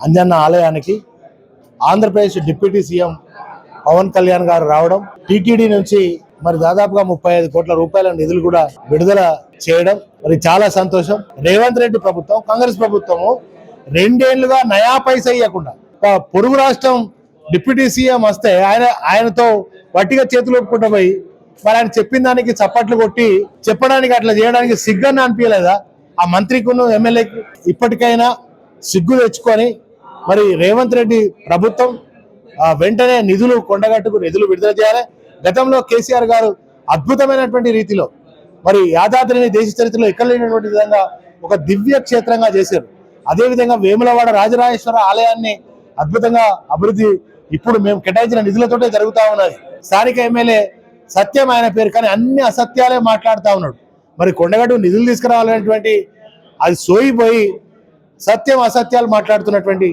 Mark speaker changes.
Speaker 1: అంజన్న ఆలయానికి Andhra Pradesh deputy CM Pawan Kalyan గారు రావడం, టీటీడీ నుంచి మరి దాదాపుగా 35 కోట్ల రూపాయల నిధులు కూడా విడుదల చేయడం మరి చాలా సంతోషం. రేవంత్ రెడ్డి ప్రభుత్వం, కాంగ్రెస్ ప్రభుత్వము 2 ఏళ్లుగా నయా పైసా ఇవ్వకుండా పొరుగు రాష్ట్రం డిప్యూటీ సీఎం వస్తే ఆయనతో వట్టిగా చేతులు ఒప్పుకుంటూ పోయి మరి ఆయన చెప్పిన దానికి చప్పట్లు కొట్టి చెప్పడానికి అట్లా చేయడానికి సిగ్గని అనిపించలేదా ఆ మంత్రికును ఎమ్మెల్యేకి? ఇప్పటికైనా సిగ్గు తెచ్చుకొని మరి రేవంత్ రెడ్డి ప్రభుత్వం వెంటనే నిధులు కొండగట్టుకు నిధులు విడుదల చేయాలి. గతంలో కేసీఆర్ గారు అద్భుతమైనటువంటి రీతిలో మరి యాదాద్రిని దేశ చరిత్రలో ఎక్కడ లేనటువంటి విధంగా ఒక దివ్య క్షేత్రంగా చేశారు. అదేవిధంగా వేములవాడ రాజరాజేశ్వర ఆలయాన్ని అద్భుతంగా అభివృద్ధి ఇప్పుడు మేము కేటాయించిన నిధులతోటే జరుగుతూ ఉన్నది. స్థానిక ఎమ్మెల్యే సత్యం ఆయన పేరు, కానీ అన్ని అసత్యాలే మాట్లాడుతూ ఉన్నాడు. మరి కొండగట్టు నిధులు తీసుకురావాలనేటువంటి అది సోయిపోయి సత్యం అసత్యాలు మాట్లాడుతున్నటువంటి